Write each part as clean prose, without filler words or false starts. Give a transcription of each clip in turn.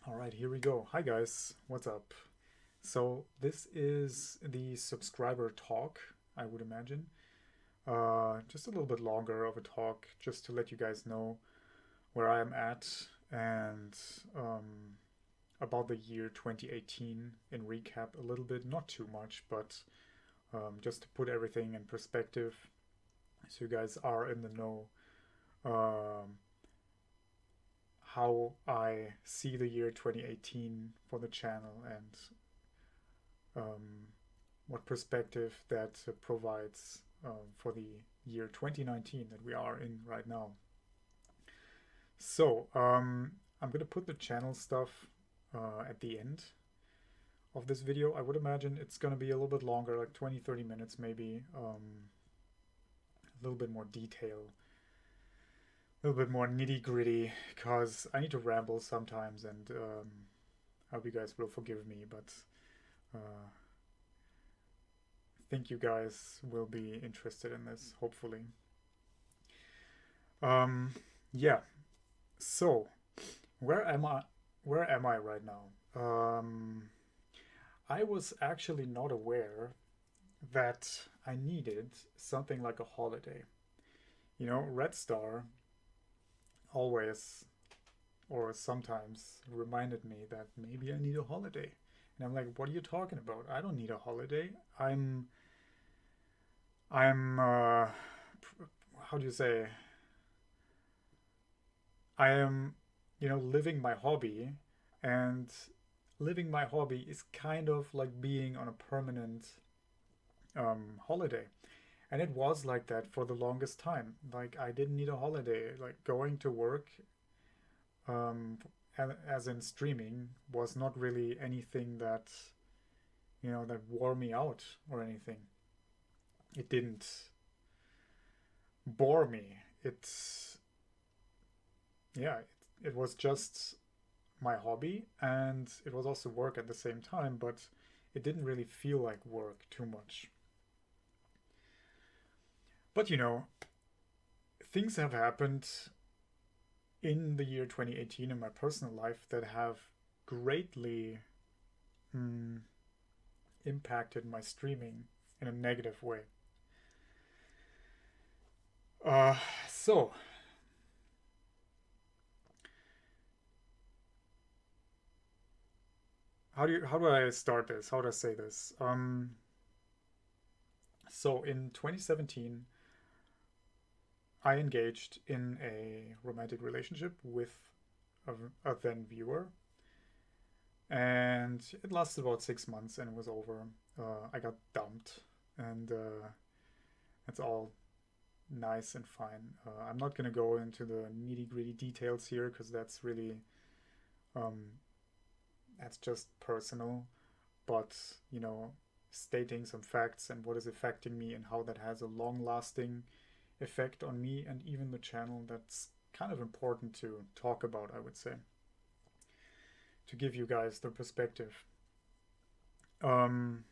All right, here we go. Hi guys, what's up? So this is the subscriber talk, I would imagine. Just a little bit longer of a talk, just to let you guys know where I am at and about the year 2018 in recap a little bit, not too much, but just to put everything in perspective, so you guys are in the know. Um, how I see the year 2018 for the channel and um, what perspective that provides for the year 2019 that we are in right now. So, I'm going to put the channel stuff at the end of this video. I would imagine it's going to be a little bit longer, like 20-30 minutes maybe, a little bit more detail, a little bit more nitty gritty, because I need to ramble sometimes, and I hope you guys will forgive me, but I think you guys will be interested in this, hopefully. Um, yeah, so where am I? Where am I right now? I was actually not aware that I needed something like a holiday. You know, Red Star always or sometimes reminded me that maybe I need a holiday. And I'm like, what are you talking about? I don't need a holiday. I'm how do you say? I am, living my hobby, and living my hobby is kind of like being on a permanent holiday. And it was like that for the longest time. Like I didn't need a holiday. Like going to work, um, as in streaming, was not really anything that that wore me out or anything. It didn't bore me. It's yeah, it was just my hobby, and it was also work at the same time, but it didn't really feel like work too much. But things have happened in the year 2018 in my personal life that have greatly mm, impacted my streaming in a negative way. Uh, so how do I start this? How do I say this? So in 2017, I engaged in a romantic relationship with a, a then viewer, and it lasted about 6 months and it was over. I got dumped, and it's all nice and fine. I'm not gonna go into the nitty gritty details here because um, that's just personal. But stating some facts and what is affecting me and how that has a long lasting effect on me and even the channel, that's kind of important to talk about, I would say, to give you guys the perspective. Um,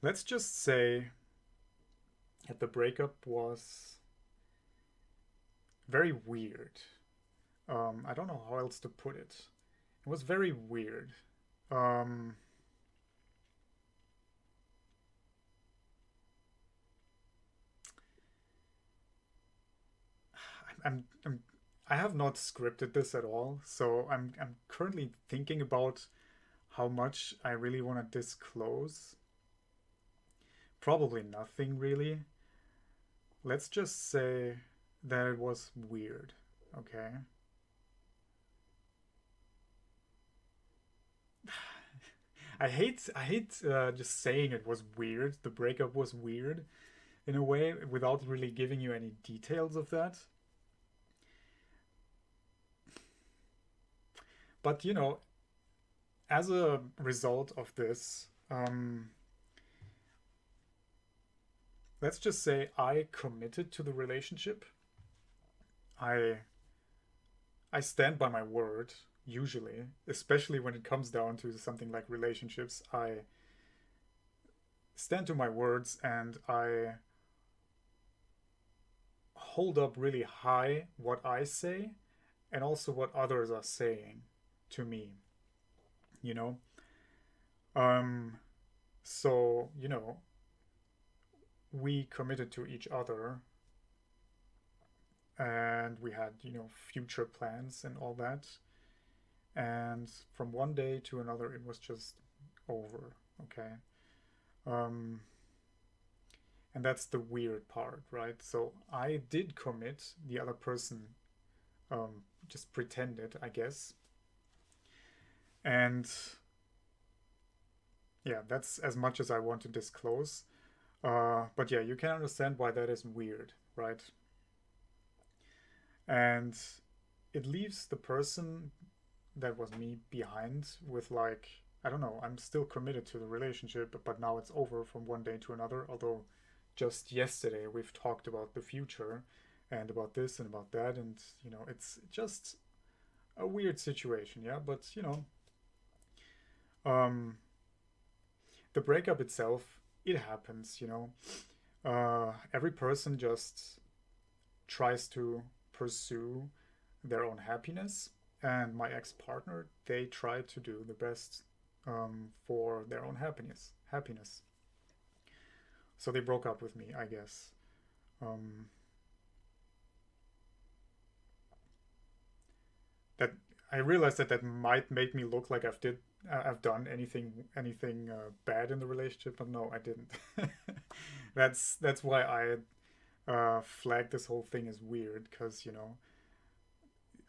let's just say that the breakup was very weird. I don't know how else to put it. It was very weird. Um, I'm I have not scripted this at all, so I'm currently thinking about how much I really want to disclose. Probably nothing really. Let's just say that it was weird, okay? I hate just saying it was weird. The breakup was weird in a way without really giving you any details of that. But as a result of this, let's just say I committed to the relationship. I I stand by my word usually, especially when it comes down to something like relationships. I stand to my words and I hold up really high what I say and also what others are saying. to me, you know. Um, so, we committed to each other, and we had, future plans and all that. And from one day to another, it was just over. Okay. Um, and that's the weird part, right? So I did commit, the other person just pretended, I guess. And yeah, that's as much as I want to disclose. But yeah, you can understand why that is weird, right? And it leaves the person that was me behind with, like, I don't know, I'm still committed to the relationship, but now it's over from one day to another. Although just yesterday we've talked about the future and about this and about that, and it's just a weird situation, yeah. But um, the breakup itself, it happens, every person just tries to pursue their own happiness, and my ex-partner, they try to do the best for their own happiness. So they broke up with me, I guess. um, that I realized that that might make me look like I've done anything bad in the relationship, but no, I didn't. That's why I flagged this whole thing as weird, because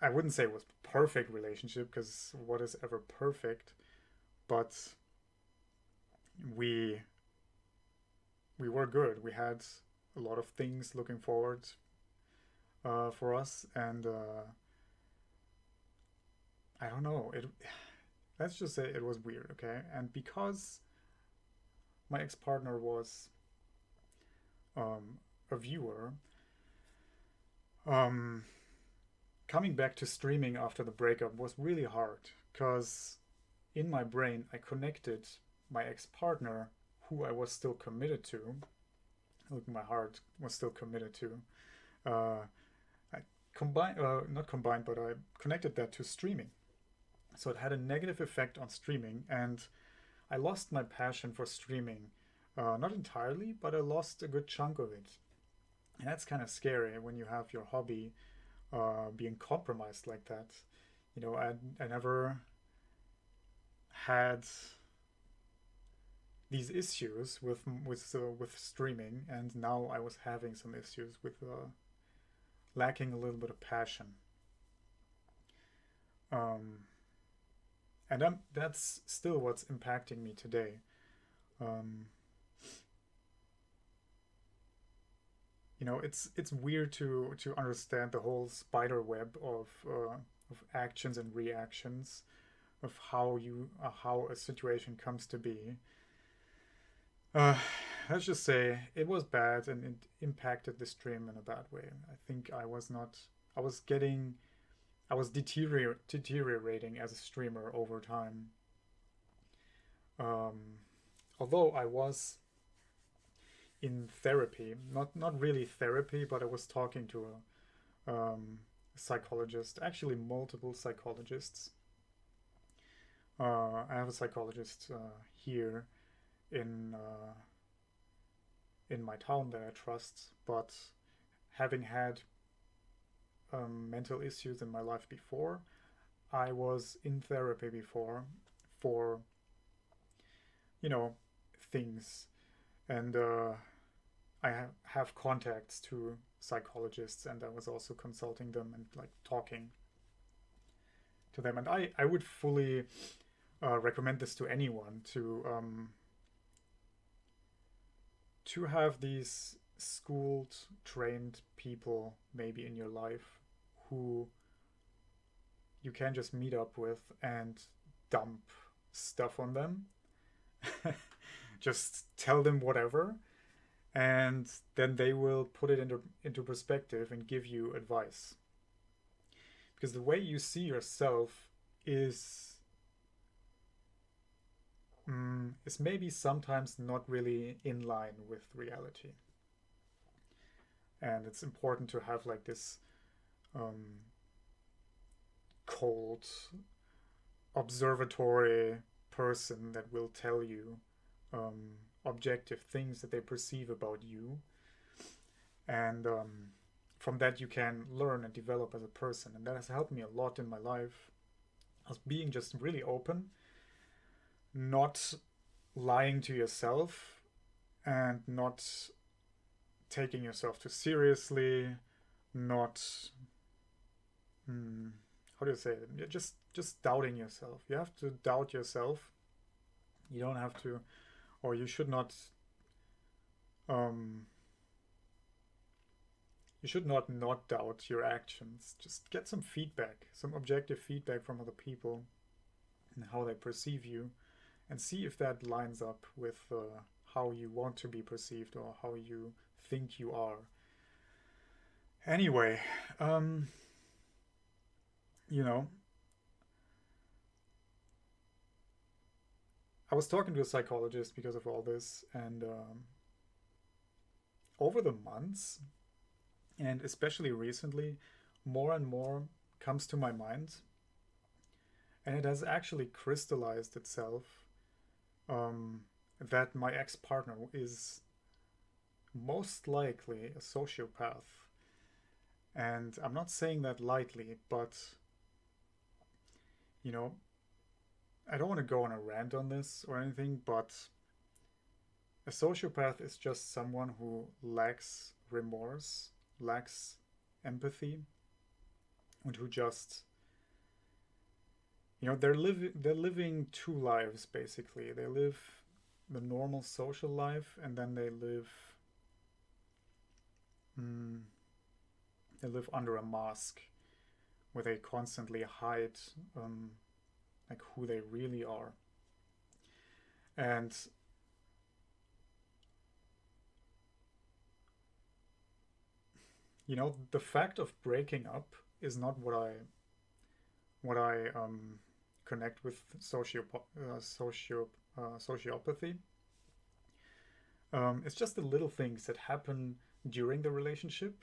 I wouldn't say it was a perfect relationship, because what is ever perfect? But we we were good. We had a lot of things looking forward for us, and I don't know. It Let's just say it was weird, okay? And because my ex partner was um, a viewer, um, coming back to streaming after the breakup was really hard, because in my brain I connected my ex partner, who I was still committed to, like my heart was still committed to. Uh, I combined, not combined, but I connected that to streaming. So it had a negative effect on streaming, and I lost my passion for streaming. Not entirely, but I lost a good chunk of it. And that's kind of scary when you have your hobby being compromised like that. I never had these issues with streaming, and now I was having some issues with lacking a little bit of passion. Um, and that's still what's impacting me today. Um, it's weird to understand the whole spider web of actions and reactions, of how a situation comes to be. Uh, let's just say it was bad, and it impacted the stream in a bad way. I think I was not. I was getting. I was deteriorating as a streamer over time. Um, Although I was in therapy, not really therapy, but I was talking to a psychologist, actually multiple psychologists. I have a psychologist here in in my town that I trust, but having had mental issues in my life before, I was in therapy before for you know things, and I have contacts to psychologists, and I was also consulting them and like talking to them, and I would fully recommend this to anyone to have these schooled, trained people maybe in your life who you can just meet up with and dump stuff on them. Just tell them whatever, and then they will put it into perspective and give you advice. Because the way you see yourself is is maybe sometimes not really in line with reality, and it's important to have like this um, cold observatory person that will tell you objective things that they perceive about you, and from that you can learn and develop as a person, and that has helped me a lot in my life, as being just really open, not lying to yourself, and not taking yourself too seriously, not how do you say it? Just doubting yourself. You have to doubt yourself. You don't have to, or you should not. Um, you should not doubt your actions. Just get some feedback, some objective feedback from other people, and how they perceive you, and see if that lines up with how you want to be perceived or how you think you are. Anyway, you know, I was talking to a psychologist because of all this, and over the months, and especially recently, more and more comes to my mind, and it has actually crystallized itself um, that my ex-partner is most likely a sociopath. And I'm not saying that lightly, but you know, I don't want to go on a rant on this or anything, but a sociopath is just someone who lacks remorse, lacks empathy, and who just, they're living two lives basically. They live the normal social life, and then mm, they live under a mask where they constantly hide like who they really are. And the fact of breaking up is not what I connect with sociopathy. It's just the little things that happen during the relationship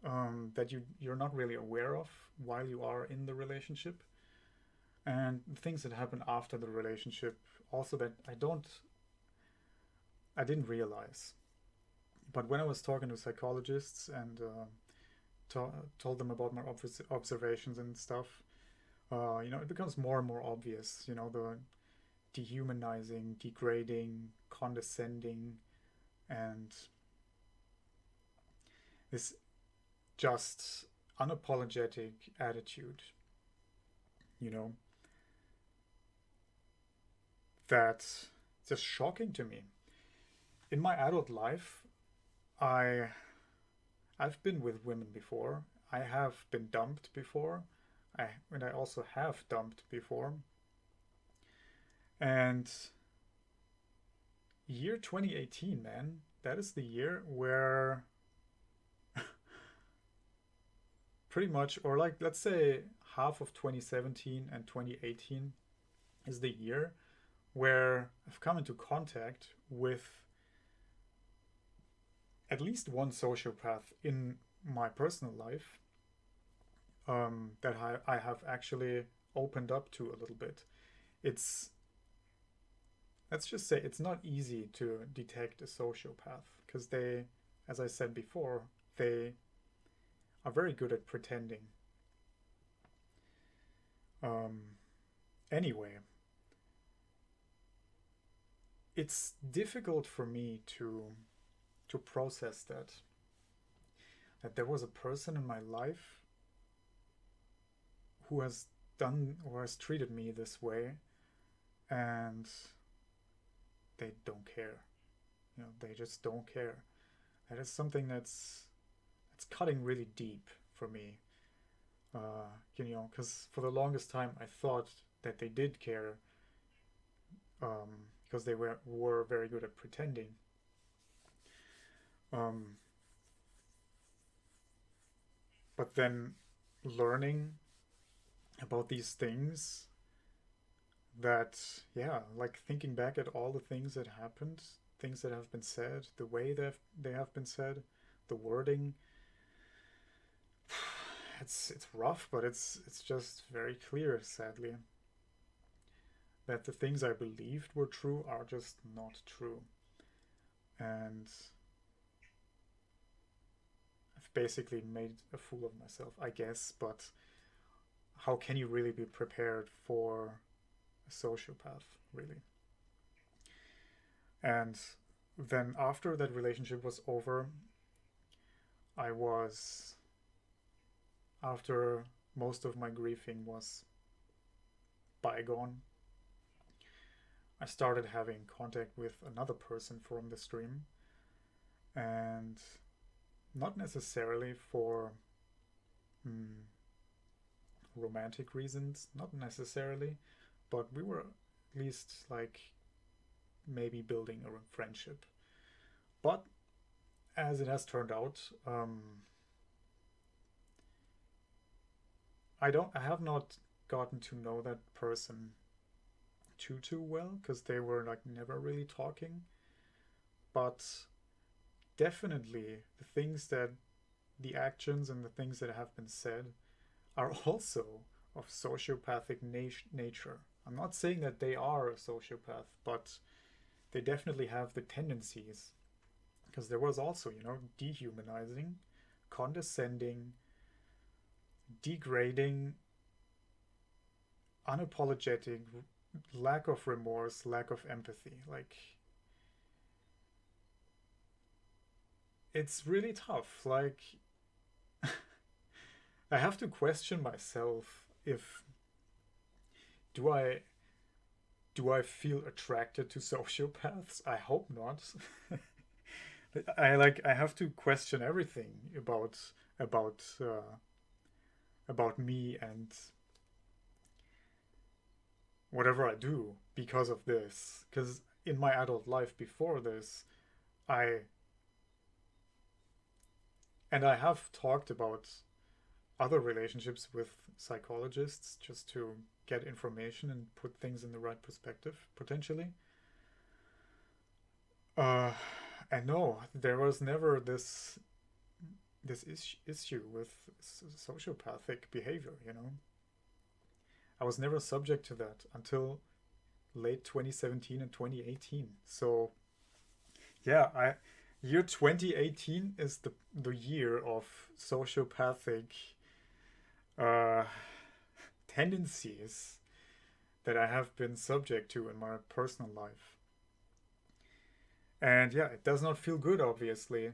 that you're not really aware of while you are in the relationship, and things that happen after the relationship also that I didn't realize. But when I was talking to psychologists and told them about my observations and stuff, it becomes more and more obvious. The dehumanizing, degrading, condescending, and this just unapologetic attitude, you know, that's just shocking to me. In my adult life, I I've been with women before. I have been dumped before. I also have dumped before. And year 2018, man, that is the year where pretty much, or like let's say half of 2017 and 2018 is the year where I've come into contact with at least one sociopath in my personal life, that I have actually opened up to a little bit. It's, let's just say, it's not easy to detect a sociopath because they, as I said before, they are very good at pretending. Um, anyway, it's difficult for me to process that there was a person in my life who has done or has treated me this way, and they don't care. They just don't care. That is something that's cutting really deep for me. Because for the longest time I thought that they did care, because they were very good at pretending. Um, but then learning about these things, that, yeah, like thinking back at all the things that happened, things that have been said, the way they have been said, the wording, it's rough, but it's just very clear, sadly. that the things I believed were true are just not true. And I've basically made a fool of myself, I guess, but how can you really be prepared for a sociopath, really? And then after that relationship was over, I was, after most of my grieving was bygone, I started having contact with another person from the stream, and not necessarily for mm, romantic reasons, not necessarily, but we were at least like maybe building a friendship. But as it has turned out, I have not gotten to know that person too well because they were like never really talking. But definitely the actions and the things that have been said are also of sociopathic nature. I'm not saying that they are a sociopath, but they definitely have the tendencies. Because there was also, dehumanizing, condescending, degrading, unapologetic, lack of remorse, lack of empathy. Like, it's really tough. Like, I have to question myself if do I do I feel attracted to sociopaths? I hope not. I have to question everything about about me and whatever I do because of this. Because in my adult life before this, I I have talked about other relationships with psychologists just to get information and put things in the right perspective potentially. Uh, and no, there was never this issue with sociopathic behavior. I was never subject to that until late 2017 and 2018. So yeah, I year 2018 is the year of sociopathic uh, tendencies that I have been subject to in my personal life. And yeah, it does not feel good, obviously,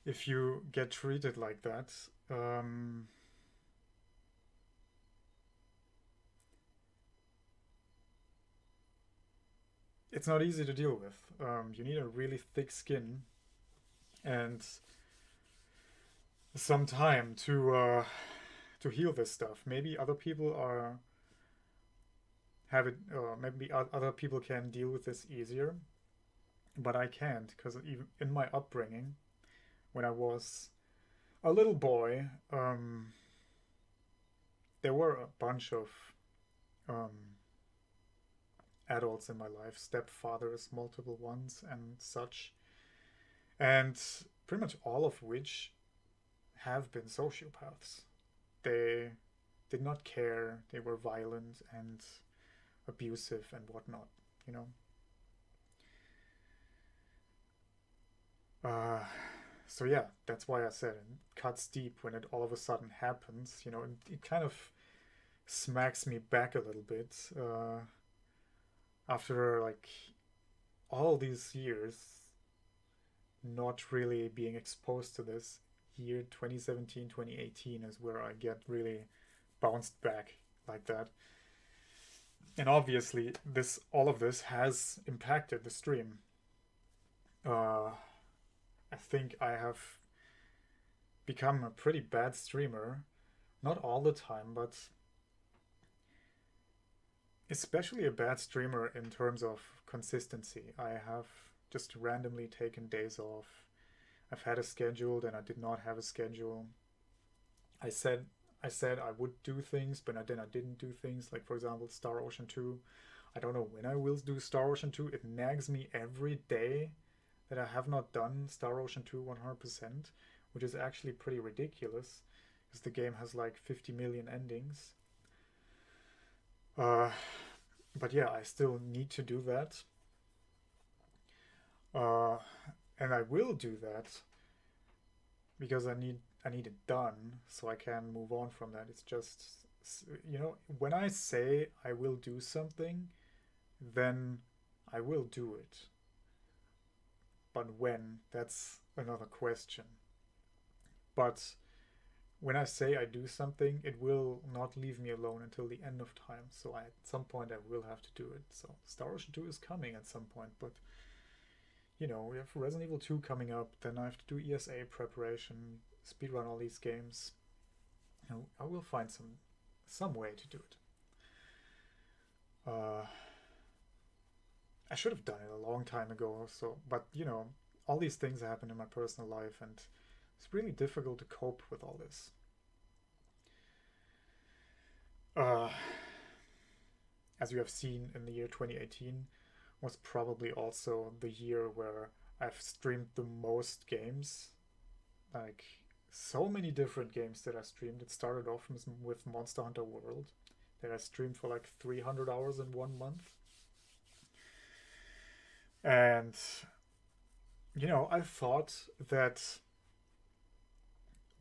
if you get treated like that. Um, it's not easy to deal with. You need a really thick skin and some time to heal this stuff. Maybe other people are have it. Maybe other people can deal with this easier, but I can't because even in my upbringing, when I was a little boy, there were a bunch of um, adults in my life, stepfathers, multiple ones, and such, and pretty much all of which have been sociopaths. They did not care, they were violent and abusive and whatnot, you know. Uh, so yeah, that's why I said it cuts deep when it all of a sudden happens, it kind of smacks me back a little bit after like all these years not really being exposed to this. Year 2017, 2018 is where I get really bounced back like that. And obviously this all of this has impacted the stream. uh, I think I have become a pretty bad streamer, not all the time, but especially a bad streamer in terms of consistency. I have just randomly taken days off. I've had a schedule, then I did not have a schedule. I said I said I would do things, but then I didn't do things. Like for example, Star Ocean 2. I don't know when I will do Star Ocean 2. It nags me every day that I have not done Star Ocean 2 100%, which is actually pretty ridiculous because the game has like 50 million endings. Uh, But yeah, I still need to do that. Uh, and I will do that because I need it done so I can move on from that. It's just, when I say I will do something, then I will do it. But when, that's another question. But when I say I do something, it will not leave me alone until the end of time. So at some point I will have to do it. So Star Ocean 2 is coming at some point, but we have Resident Evil 2 coming up, then I have to do ESA preparation, speedrun all these games. I will find some way to do it. I should have done it a long time ago, but all these things happen in my personal life, and it's really difficult to cope with all this. Uh, as you have seen, in the year 2018 was probably also the year where I've streamed the most games. Like, so many different games that I streamed. It started off with Monster Hunter World, that I streamed for like 300 hours in 1 month. And, I thought that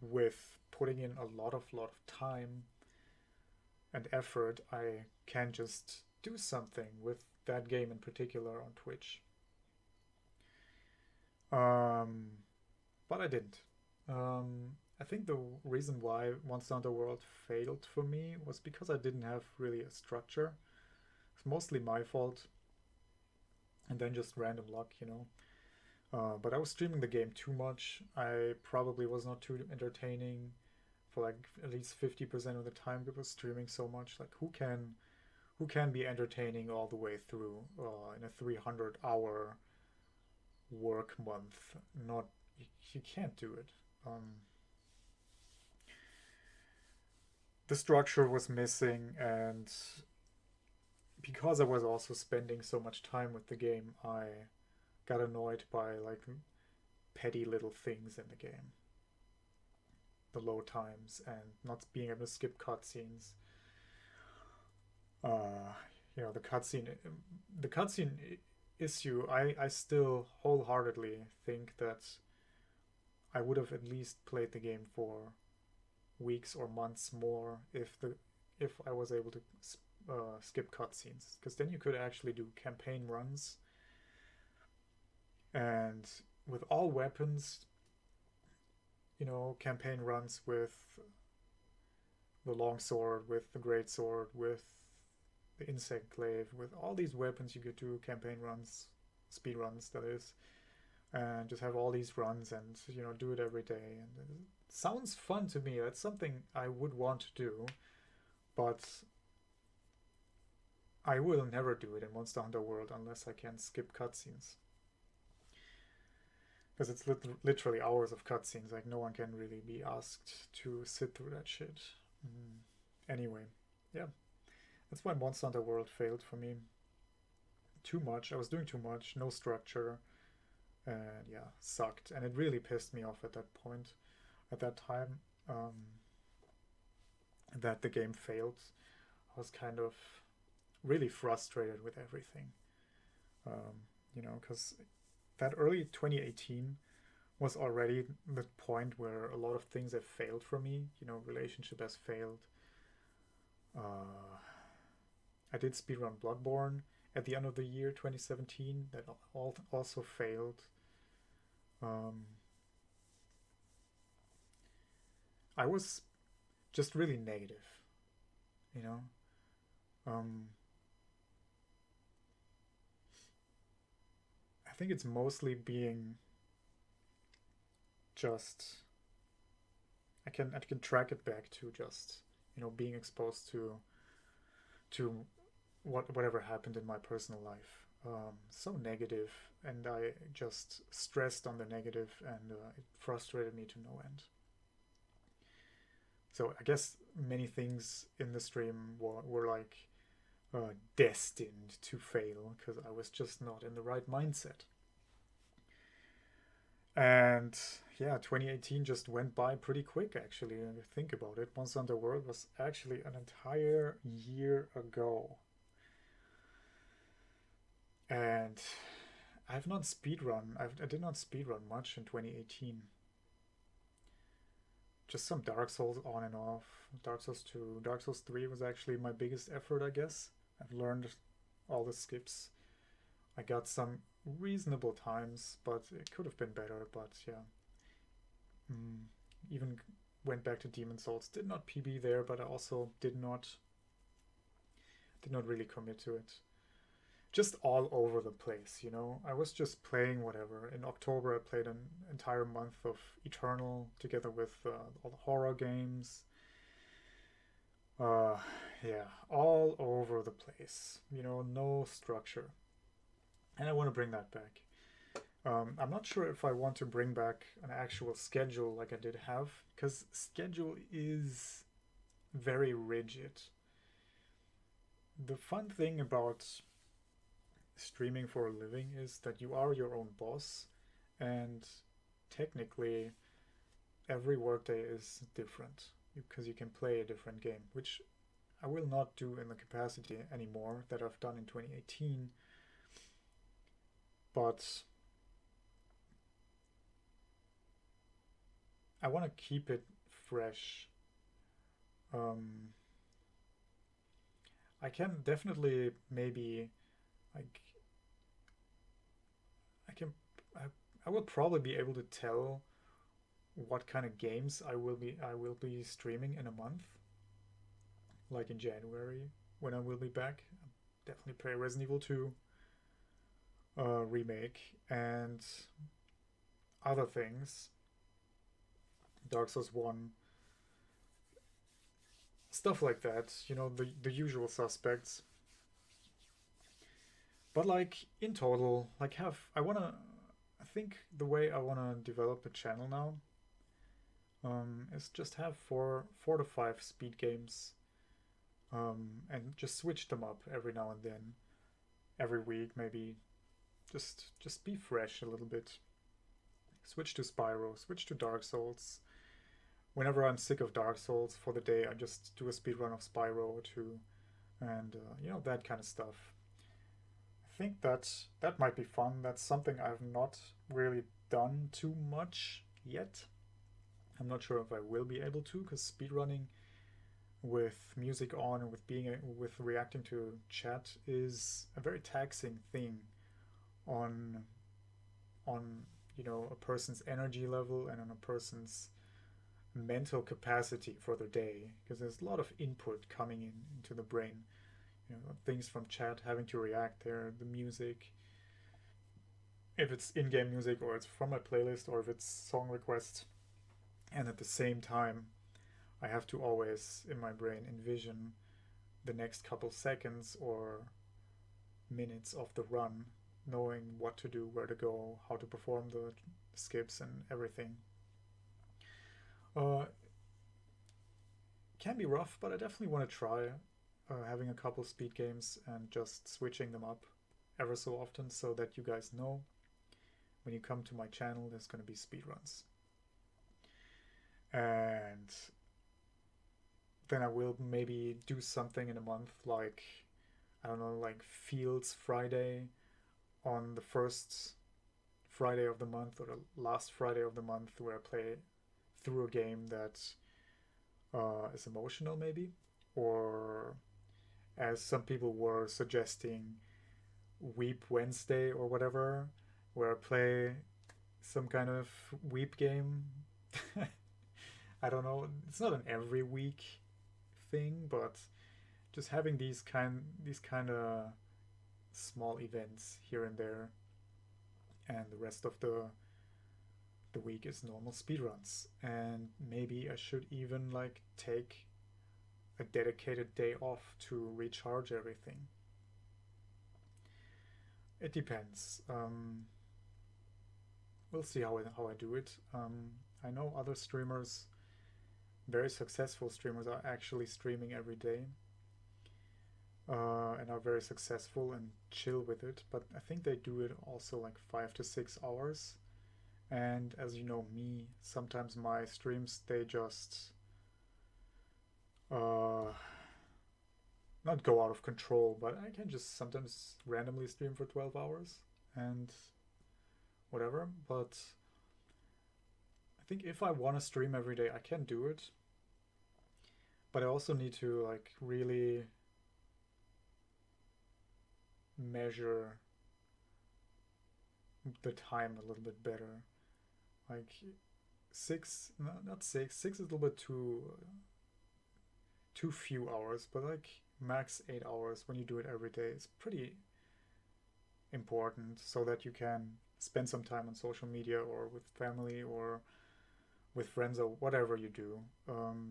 with putting in a lot of time and effort, I can just do something with that game in particular on Twitch. But I didn't. I think the reason why Monster Hunter World failed for me was because I didn't have really a structure. It's mostly my fault, and then just random luck. But I was streaming the game too much. I probably was not too entertaining for like at least 50% of the time because streaming so much. Like, who can be entertaining all the way through in a 300-hour work month? Not you can't do it. The structure was missing, and because I was also spending so much time with the game, I got annoyed by like petty little things in the game, the load times and not being able to skip cutscenes. The cutscene issue. I still wholeheartedly think that I would have at least played the game for weeks or months more if I was able to skip cutscenes, because then you could actually do campaign runs, and with all weapons, campaign runs with the longsword, with the greatsword, with the insect glaive, with all these weapons you could do campaign runs, speed runs that is, and just have all these runs and do it every day. And it sounds fun to me. That's something I would want to do, but I will never do it in Monster Hunter World unless I can skip cutscenes, because it's literally hours of cutscenes. Like, no one can really be asked to sit through that shit. Anyway, yeah, that's why Monster Hunter World failed for me. Too much. I was doing too much. No structure. And yeah, sucked. And it really pissed me off at that point, at that time, that the game failed. I was kind of really frustrated with everything. Because that early 2018 was already the point where a lot of things have failed for me. Relationship has failed. I did speedrun Bloodborne at the end of the year 2017. That also failed. I was just really negative, you know. I think it's mostly being just I can track it back to just being exposed to whatever happened in my personal life. So negative, and I just stressed on the negative, and it frustrated me to no end. So I guess many things in the stream were like destined to fail because I was just not in the right mindset. And yeah, 2018 just went by pretty quick, actually. When you think about it, Monster Hunter World was actually an entire year ago. And I've not speedrun. I did not speedrun much in 2018. Just some Dark Souls on and off. Dark Souls 2. Dark Souls 3 was actually my biggest effort, I guess. I've learned all the skips. I got some reasonable times, but it could have been better. But yeah. Mm, even went back to Demon Souls. Did not PB there, but I also did not really commit to it. Just all over the place, you know. I was just playing whatever. In October, I played an entire month of Eternal together with all the horror games. Uh, yeah, all over the place. You know, no structure. And I want to bring that back. I'm not sure if I want to bring back an actual schedule like I did have, because schedule is very rigid. The fun thing about streaming for a living is that you are your own boss, and technically every workday is different because you can play a different game, which I will not do in the capacity anymore that I've done in 2018. But I want to keep it fresh. Um, I can definitely maybe like I can I, I will probably be able to tell what kind of games I will be streaming in a month, like in January when I will be back. Definitely play Resident Evil 2 remake and other things, Dark Souls 1, stuff like that. You know, the usual suspects. But like in total, like have I wanna I think the way I wanna develop the channel now is just have four to five speed games and just switch them up every now and then, every week maybe. Just be fresh a little bit. Switch to Spyro, switch to Dark Souls. Whenever I'm sick of Dark Souls for the day, I just do a speed run of Spyro or two, and you know, that kind of stuff. I think that might be fun. That's something I've not really done too much yet. I'm not sure if I will be able to, because speedrunning with music on and with reacting to chat is a very taxing thing on on you know, a person's energy level and on a person's mental capacity for the day, because there's a lot of input coming into the brain. You know, things from chat, having to react there, the music, if it's in-game music or it's from my playlist or if it's song requests, and at the same time I have to always in my brain envision the next couple seconds or minutes of the run, knowing what to do, where to go, how to perform the skips and everything. Can be rough, but I definitely want to try having a couple speed games and just switching them up ever so often, so that you guys know when you come to my channel there's going to be speed runs. And then I will maybe do something in a month, like I don't know, like Fields Friday on the first Friday of the month or the last Friday of the month, where I play through a game that is emotional, maybe, or as some people were suggesting, Weep Wednesday or whatever, where I play some kind of weep game. I don't know. It's not an every week thing, but just having these kind of small events here and there, and the rest of the week is normal speedruns. And maybe I should even like take a dedicated day off to recharge everything. It depends. We'll see how I do it. I know other streamers, very successful streamers, are actually streaming every day and are very successful and chill with it. But I think they do it also like 5 to 6 hours. And as you know me, sometimes my streams, uh, not go out of control, but I can just sometimes randomly stream for 12 hours and whatever. But I think if I want to stream every day, I can do it. But I also need to like really measure the time a little bit better. Like six, no, not six. Six is a little bit too few hours, but like max 8 hours when you do it every day is pretty important, so that you can spend some time on social media or with family or with friends or whatever you do.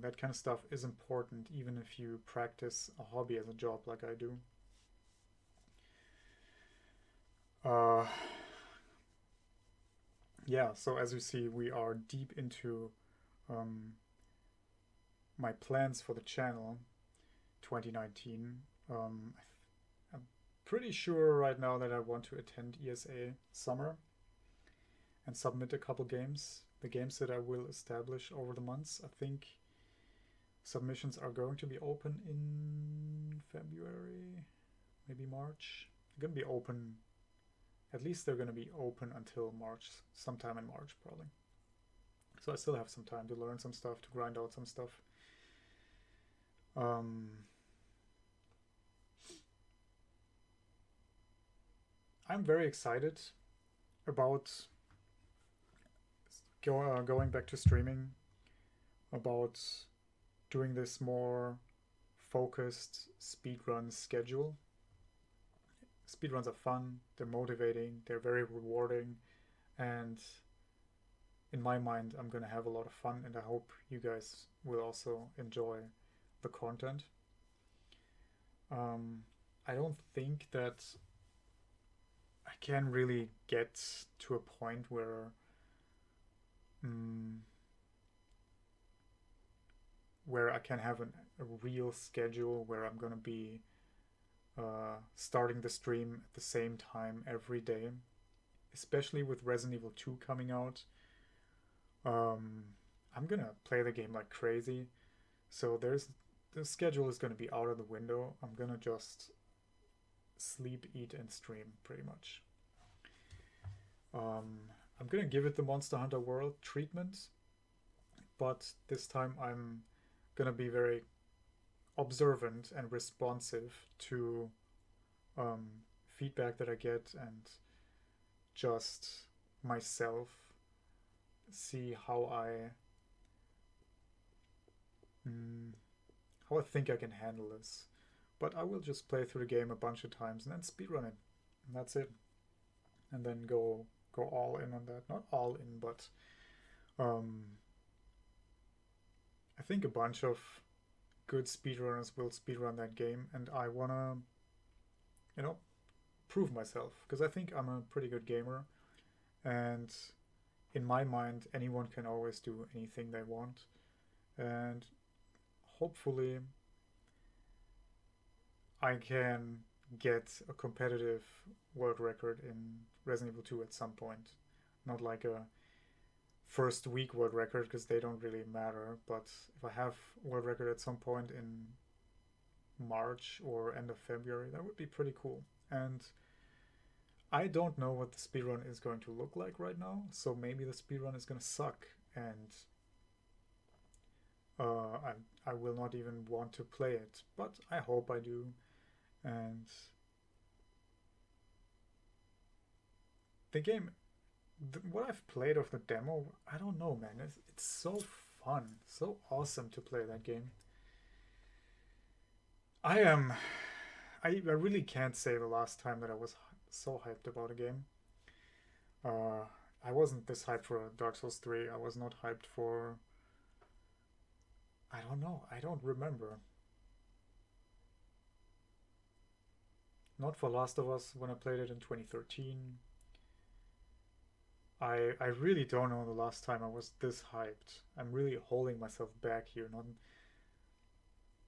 That kind of stuff is important, even if you practice a hobby as a job like I do. Uh, yeah, so as you see, we are deep into um, my plans for the channel 2019. I'm pretty sure right now that I want to attend ESA Summer and submit a couple games. The games that I will establish over the months. I think submissions are going to be open in February, maybe March. They're going to be open, at least they're going to be open until March, sometime in March probably. So I still have some time to learn some stuff, to grind out some stuff. I'm very excited about going back to streaming, about doing this more focused speedrun schedule. Speedruns are fun, they're motivating, they're very rewarding, and in my mind, I'm gonna have a lot of fun, and I hope you guys will also enjoy the content. I don't think that I can really get to a point where I can have a real schedule where I'm gonna be starting the stream at the same time every day, especially with Resident Evil 2 coming out. I'm gonna play the game like crazy, so the schedule is gonna be out of the window. I'm gonna just sleep, eat, and stream pretty much. I'm gonna give it the Monster Hunter World treatment, but this time I'm gonna be very observant and responsive to feedback that I get, and just myself see how I think I can handle this. But I will just play through the game a bunch of times and then speedrun it, and that's it. And then go all in on that. Not all in, but I think a bunch of good speedrunners will speedrun that game, and I wanna, prove myself, because I think I'm a pretty good gamer, and in my mind, anyone can always do anything they want, and hopefully I can get a competitive world record in Resident Evil 2 at some point. Not like a first week world record, because they don't really matter, but if I have world record at some point in March or end of February, that would be pretty cool. And I don't know what the speedrun is going to look like right now, so maybe the speedrun is going to suck, and I will not even want to play it, but I hope I do. And the game, what I've played of the demo, I don't know, man. It's so fun, so awesome to play that game. I really can't say the last time that I was so hyped about a game. I wasn't this hyped for Dark Souls 3. I was not hyped for, I don't know, I don't remember. Not for Last of Us when I played it in 2013. I really don't know the last time I was this hyped. I'm really holding myself back here, not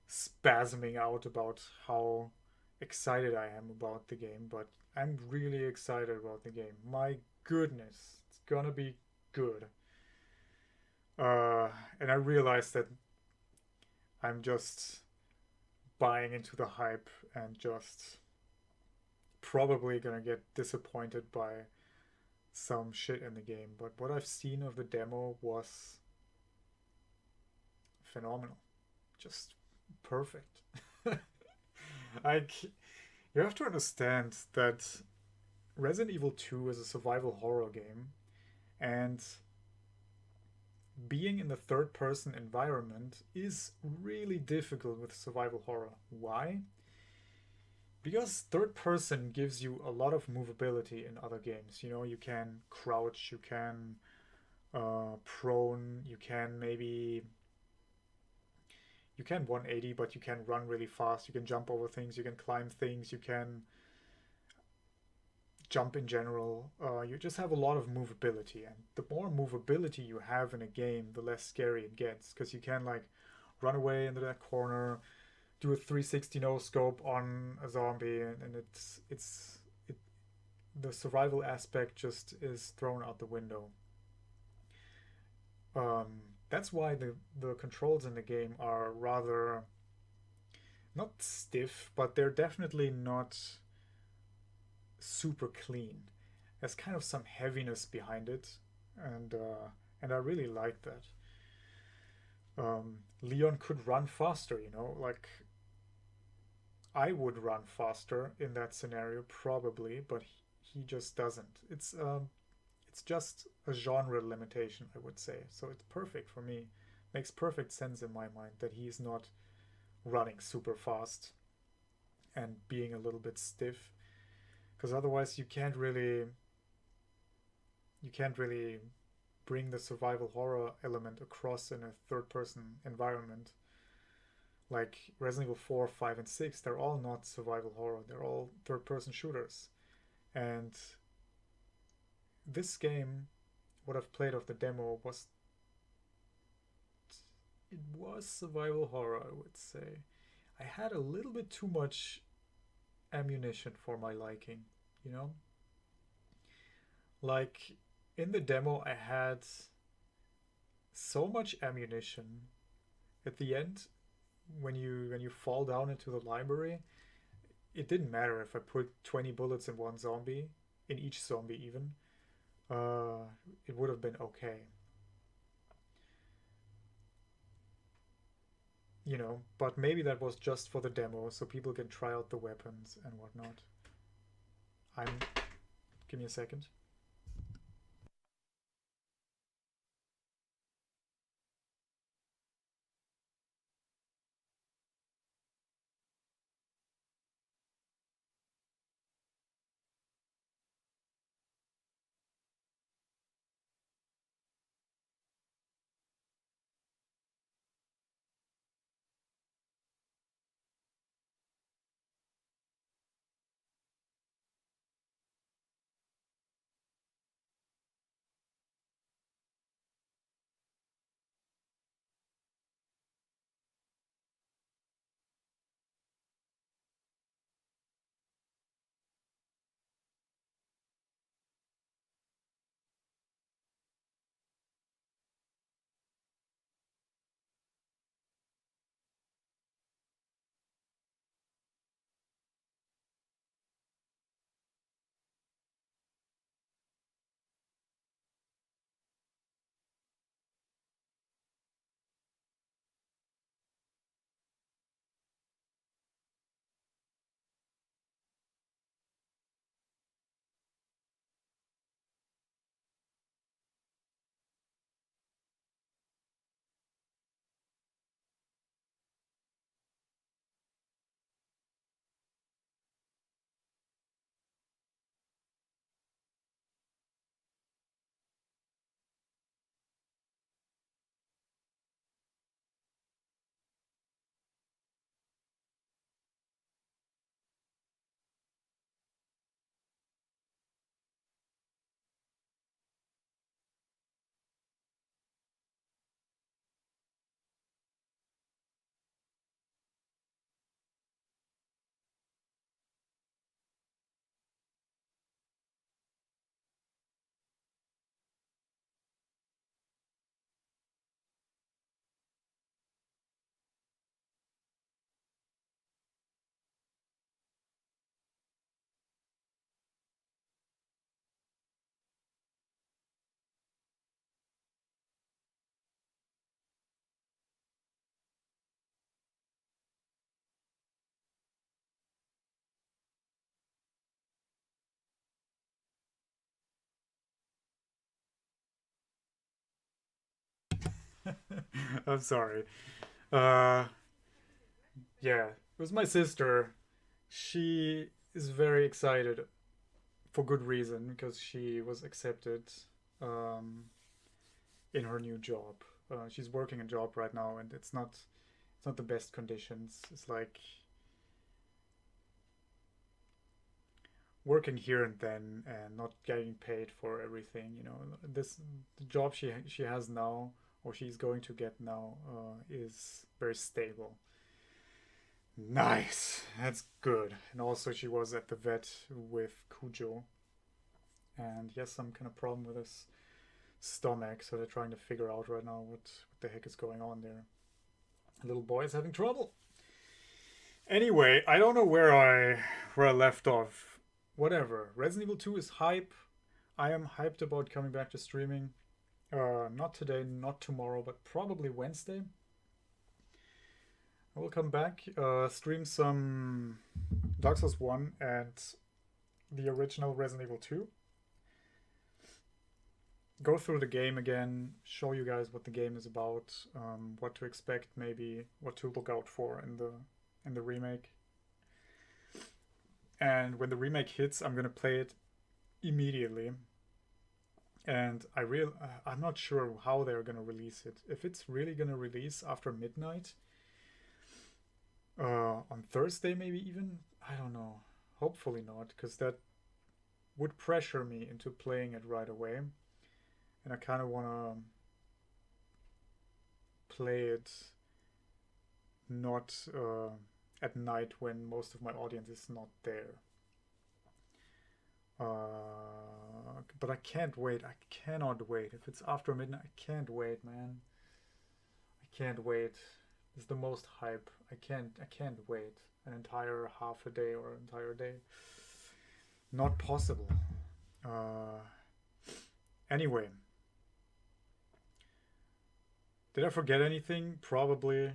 spasming out about how excited I am about the game, but I'm really excited about the game. My goodness, it's gonna be good. And I realized that I'm just buying into the hype and just probably gonna get disappointed by some shit in the game. But what I've seen of the demo was phenomenal, just perfect. Like, you have to understand that Resident Evil 2 is a survival horror game, and being in the third person environment is really difficult with survival horror. Why? Because third person gives you a lot of movability in other games. You know, you can crouch, you can prone, you can 180, but you can run really fast, you can jump over things, you can climb things, you can jump in general. You just have a lot of movability, and the more movability you have in a game, the less scary it gets, because you can like run away into that corner, do a 360 no scope on a zombie, and it the survival aspect just is thrown out the window. That's why the controls in the game are rather not stiff, but they're definitely not super clean. There's kind of some heaviness behind it, and I really like that. Leon could run faster, you know, like I would run faster in that scenario probably, but he just doesn't. It's just a genre limitation, I would say. So it's perfect for me. Makes perfect sense in my mind that he's not running super fast and being a little bit stiff, because otherwise you can't really bring the survival horror element across in a third person environment. Like Resident Evil 4, 5, and 6, they're all not survival horror, they're all third person shooters. And this game, what I've played of the demo, it was survival horror, I would say. I had a little bit too much ammunition for my liking, you know? Like in the demo I had so much ammunition at the end when you fall down into the library. It didn't matter if I put 20 bullets in one zombie, in each zombie even. Uh, it would have been okay, you know. But maybe that was just for the demo, so people can try out the weapons and whatnot. I'm. Give me a second. I'm sorry. Uh, yeah, it was my sister. She is very excited for good reason because she was accepted um, in her new job. She's working a job right now, and it's not the best conditions. It's like working here and then and not getting paid for everything. This the job she has now or she's going to get now is very stable. Nice, that's good. And also she was at the vet with Cujo, and he has some kind of problem with his stomach, so they're trying to figure out right now what the heck is going on there. The little boy is having trouble. Anyway, I don't know where I left off. Whatever. Resident Evil 2 is hype. I am hyped about coming back to streaming. Not today, not tomorrow, but probably Wednesday. I will come back, stream some Dark Souls 1 and the original Resident Evil 2. Go through the game again, show you guys what the game is about, what to expect, maybe what to look out for in the remake. And when the remake hits, I'm gonna play it immediately. And I'm not sure how they're gonna release it. If it's really gonna release after midnight, on Thursday maybe even, I don't know. Hopefully not, because that would pressure me into playing it right away. And I kind of want to play it not at night when most of my audience is not there. But I can't wait. I cannot wait. If it's after midnight, I can't wait, man. I can't wait. It's the most hype. I can't wait an entire half a day or an entire day. Not possible. Anyway. Did I forget anything? Probably.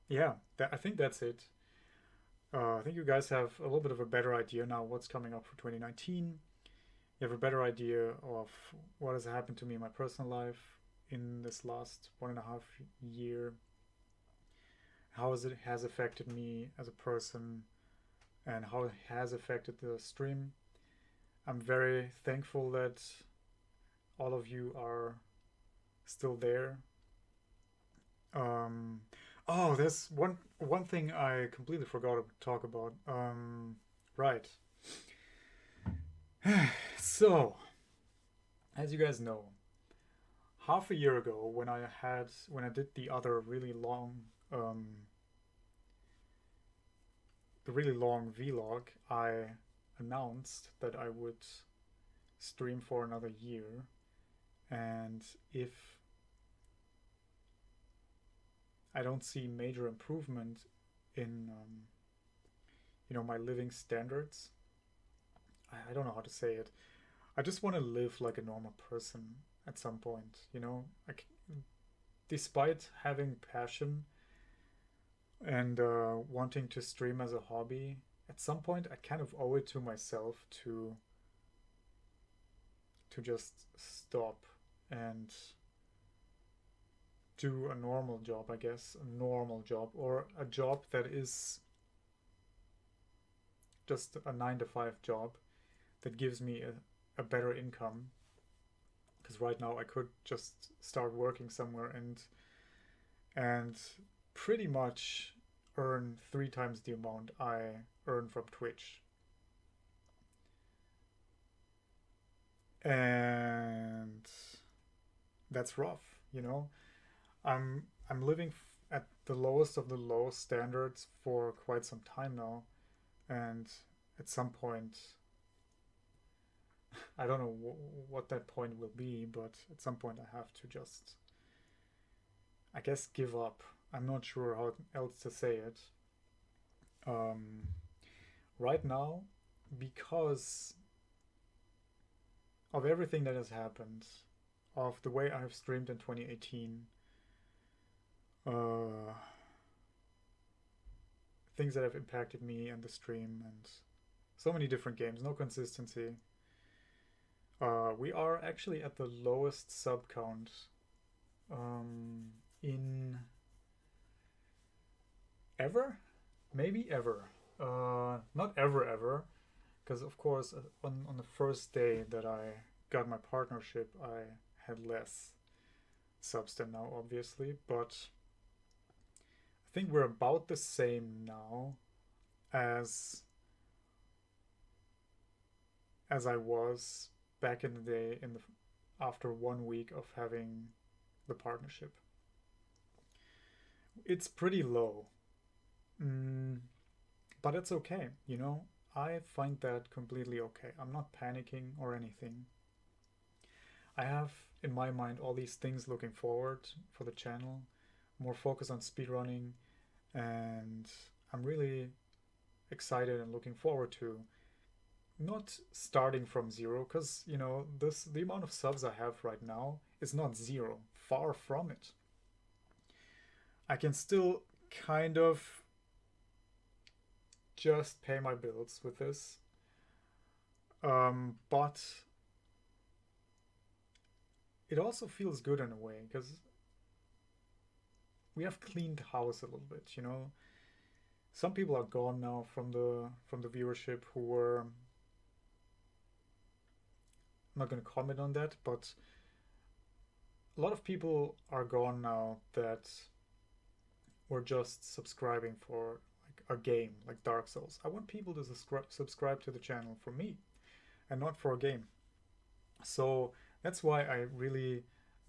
Yeah, I think that's it. I think you guys have a little bit of a better idea now what's coming up for 2019. You have a better idea of what has happened to me in my personal life in this last 1.5 year. How it has affected me as a person and how it has affected the stream. I'm very thankful that all of you are still there. Oh, there's one thing I completely forgot to talk about. Right. So, as you guys know, half a year ago when I did the other really long vlog, I announced that I would stream for another year, and if I don't see major improvement in my living standards, I don't know how to say it. I just want to live like a normal person at some point, despite having passion and wanting to stream as a hobby. At some point I kind of owe it to myself to just stop and do a normal job, I guess, a normal job, or a job that is just a 9 to 5 job that gives me a better income. Because right now I could just start working somewhere and pretty much earn 3 times the amount I earn from Twitch. And that's rough. I'm living at the lowest of the low standards for quite some time now, and at some point, I don't know what that point will be, but at some point I have to just, I guess, give up. I'm not sure how else to say it. Right now, because of everything that has happened, of the way I have streamed in 2018, things that have impacted me and the stream, and so many different games, no consistency. We are actually at the lowest sub count in ever, maybe ever. Not ever, because of course on the first day that I got my partnership, I had less subs than now, obviously, but I think we're about the same now as I was back in the day in the after 1 week of having the partnership. It's pretty low, mm, but it's okay. I find that completely okay. I'm not panicking or anything. I have in my mind all these things looking forward for the channel, more focus on speedrunning, and I'm really excited and looking forward to not starting from zero, because the amount of subs I have right now is not zero, far from it. I can still kind of just pay my bills with this, but it also feels good in a way because we have cleaned house a little bit. Some people are gone now from the viewership who were, I'm not going to comment on that, but a lot of people are gone now that were just subscribing for like a game like Dark Souls. I want people to subscribe to the channel for me and not for a game. So that's why I really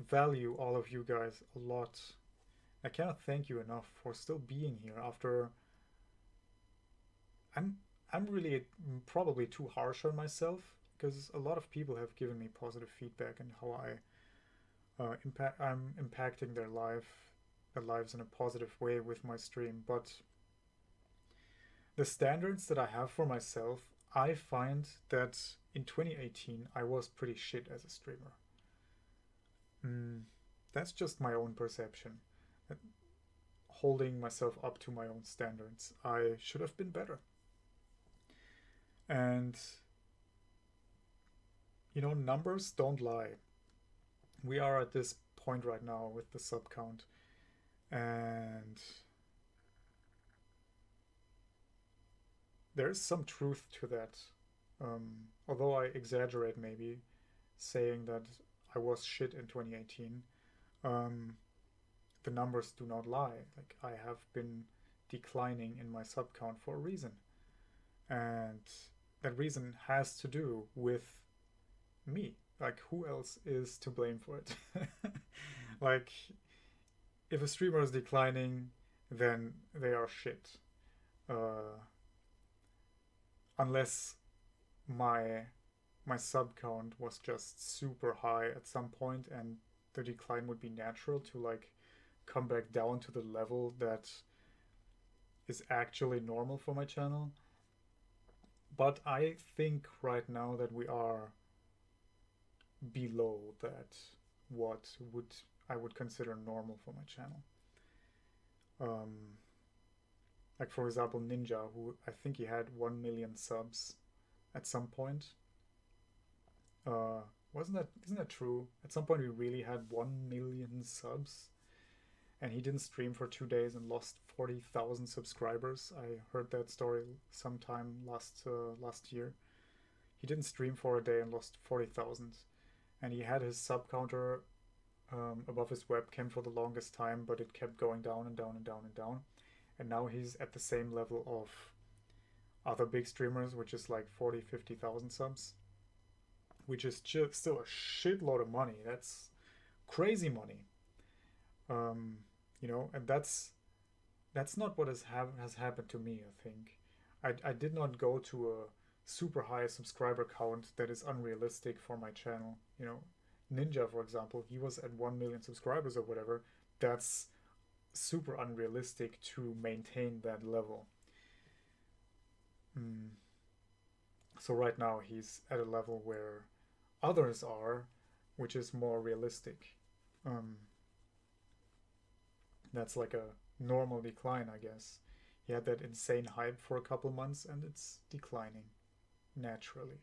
value all of you guys a lot. I cannot thank you enough for still being here after. I'm really probably too harsh on myself because a lot of people have given me positive feedback and how I'm impacting their lives in a positive way with my stream. But the standards that I have for myself, I find that in 2018 I was pretty shit as a streamer. That's just my own perception. Holding myself up to my own standards, I should have been better. And numbers don't lie. We are at this point right now with the sub count, and there's some truth to that. Although I exaggerate maybe saying that I was shit in 2018, the numbers do not lie. Like, I have been declining in my sub count for a reason, and that reason has to do with me. Like, who else is to blame for it? Like, if a streamer is declining, then they are shit. Unless my sub count was just super high at some point and the decline would be natural to like come back down to the level that is actually normal for my channel. But I think right now that we are below that what I would consider normal for my channel. Like, for example, Ninja, who I think he had 1 million subs at some point. Isn't that true? At some point we really had 1 million subs, and he didn't stream for 2 days and lost 40,000 subscribers. I heard that story sometime last year. He didn't stream for a day and lost 40,000, and he had his sub counter above his webcam for the longest time, but it kept going down and down and down and down. And now he's at the same level of other big streamers, which is like 40, 50,000 subs, which is just still a shitload of money. That's crazy money. And that's not what has happened to me, I think. I did not go to a super high subscriber count that is unrealistic for my channel. Ninja, for example, he was at 1 million subscribers or whatever. That's super unrealistic to maintain that level. So right now he's at a level where others are, which is more realistic. That's like a normal decline, I guess. He had that insane hype for a couple months and it's declining naturally.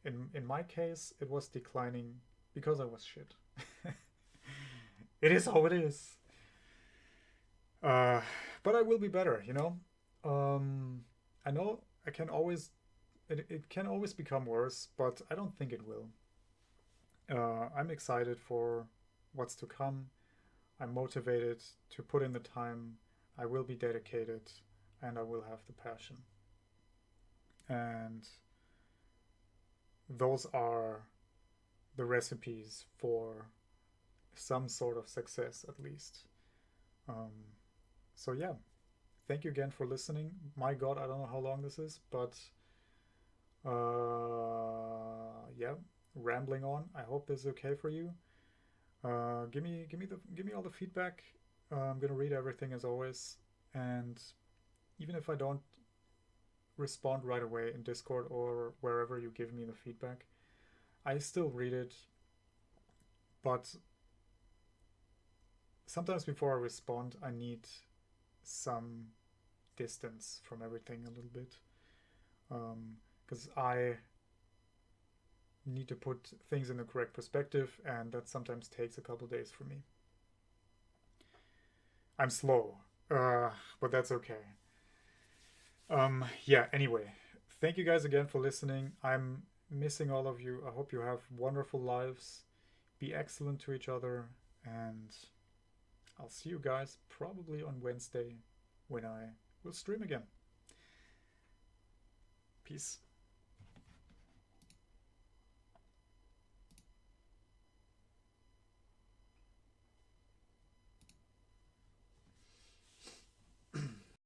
In my case, it was declining because I was shit. It is how it is. Uh, but I will be better, you know. I know I can always it can always become worse, but I don't think it will. I'm excited for what's to come. I'm motivated to put in the time. I will be dedicated, and I will have the passion. And those are the recipes for some sort of success, at least. Um, so yeah, thank you again for listening. My God, I don't know how long this is, but yeah, rambling on. I hope this is okay for you. Give me all the feedback. I'm gonna read everything as always, and even if I don't respond right away in Discord or wherever you give me the feedback, I still read it. But sometimes before I respond, I need some distance from everything a little bit, because I need to put things in the correct perspective, and that sometimes takes a couple days for me. I'm slow, but that's okay. Yeah, anyway, thank you guys again for listening. I'm missing all of you. I hope you have wonderful lives. Be excellent to each other, and I'll see you guys probably on Wednesday when I will stream again. Peace.